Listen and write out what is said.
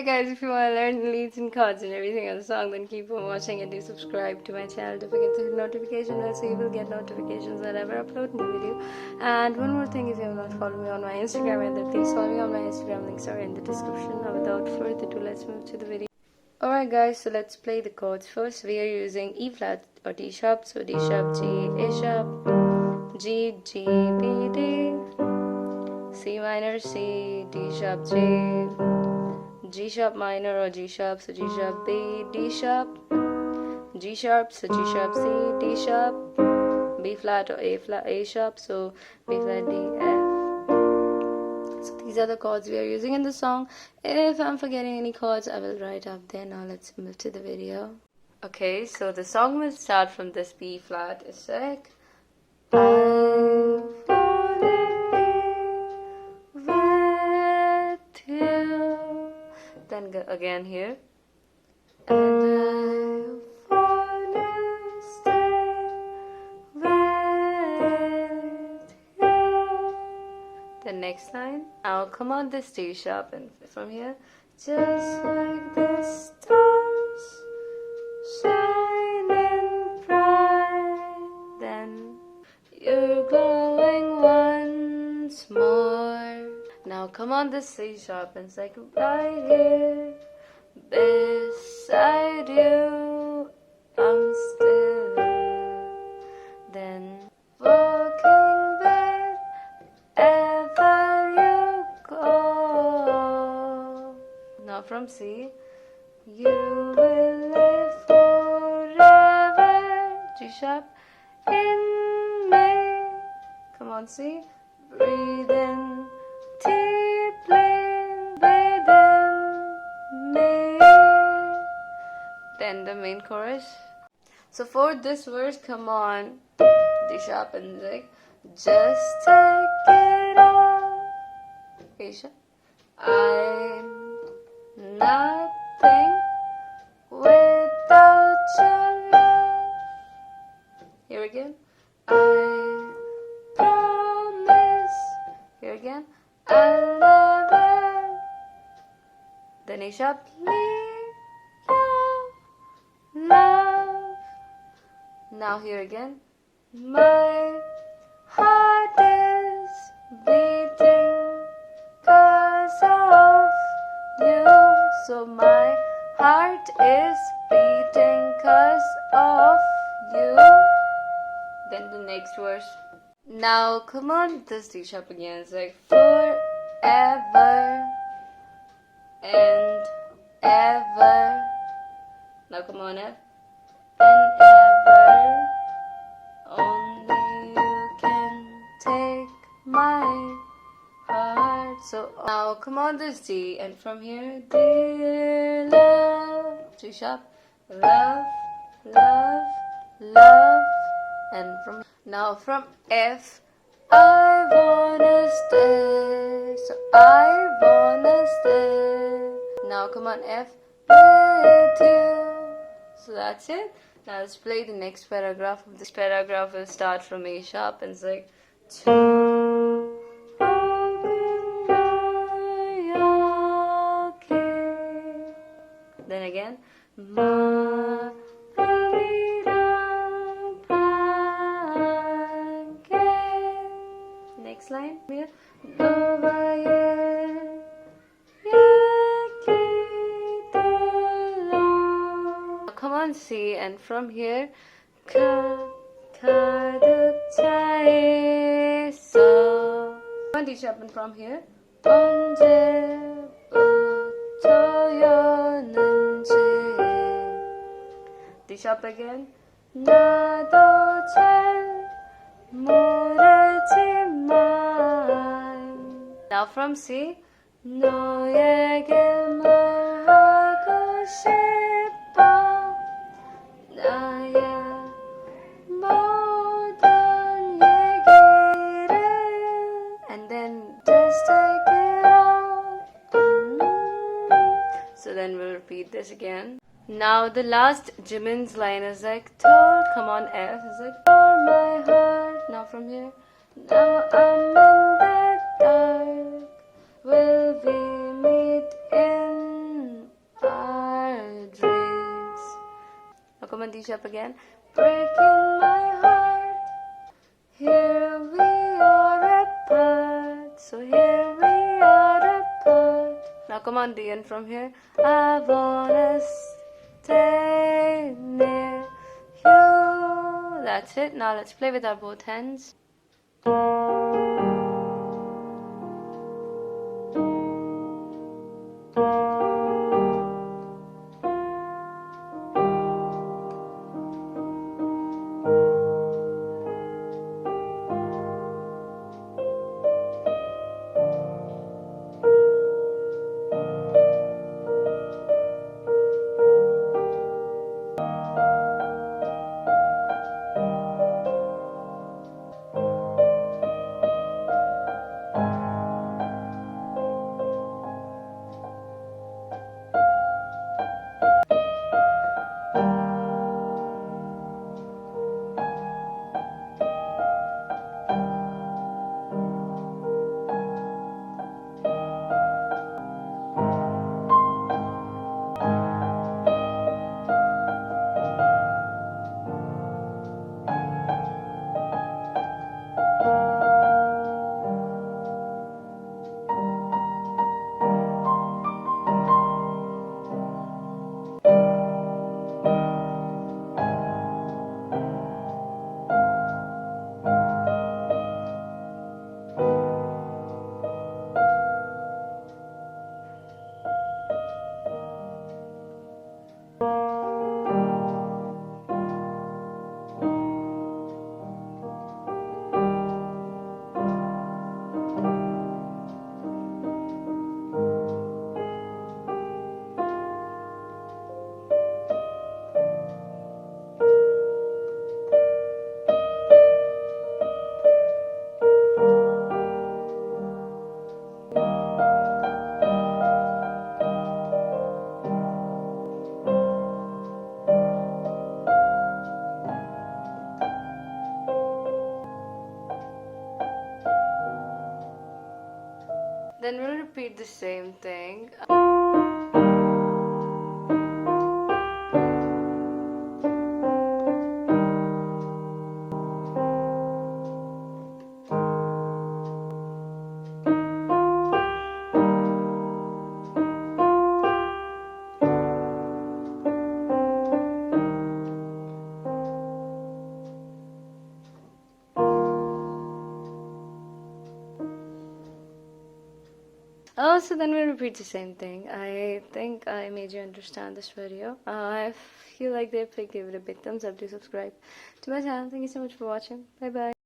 yeah guys, if you want to learn the leads and chords and everything on the song, then keep on watching and do subscribe to my channel. Don't forget to hit notification bell so you will get notifications whenever I upload new video. And one more thing, if you have not followed me on my Instagram, then please follow me on my Instagram. Links are in the description. Now without further ado, let's move to the video. Alright guys, so let's play the chords. First we are using E flat or D sharp. So D sharp, G, A sharp, G, G, B, D, C minor, C, D sharp, G sharp minor or G sharp, so G sharp, B, D sharp, G sharp, so G sharp, C, D sharp, B flat or A sharp, so B flat, D, F. So these are the chords we are using in the song. If I'm forgetting any chords, I will write up there. Now let's move to the video. Okay, so the song will start from this B flat. It's like I'm falling with you. Then go again here. And I wanna stay with you. The next line. Now come on this D sharp and from here. Just like the stars shining bright. Then you're glowing once more. Now come on this C sharp and it's like right here beside you I'm still. Then walking wherever you go. Now from C, you will live forever. G sharp in me. Come on, C. Breathe in deeply within me. Then the main chorus. So for this verse, come on, D sharp and like, just take it all. A sharp. I'm nothing without your love. Here again. I promise. Here again. I'll never. Then A sharp. Leave your love. Now here again. My heart is beating 'cause of you. So my heart is beating 'cause of you. Then the next verse. Now come on this D sharp again. It's like forever and ever. Now come on F. And ever. Only you can take my heart. So now come on this D and from here, dear love, G sharp, love, love, love, and from F, I wanna stay. So I wanna stay. Now come on F, with you. So that's it. Now let's play the next paragraph. This paragraph will start from A sharp and it's like then again next line here. Come on C and from here so one D sharp and from here 언제부터였는지 D sharp again 나도 잘 모르지만. Now from C 너에게 말하고 싶어 나의 모든 얘기를. And then just take it all. So then we'll repeat this again. Now the last Jimin's line is like tore. Come on F is like tore my heart. Now from here. Now I'm in the dark. Will we meet in C sharp again. Breaking my heart. Here we are apart. So here we are apart. Now come on, Dian, from here. I wanna stay near you. That's it. Now let's play with our both hands. Then we'll repeat the same thing. Oh, so then we repeat the same thing. I think I made you understand this video. If you like the epic, give it a big thumbs up. Do subscribe to my channel. Thank you so much for watching. Bye bye.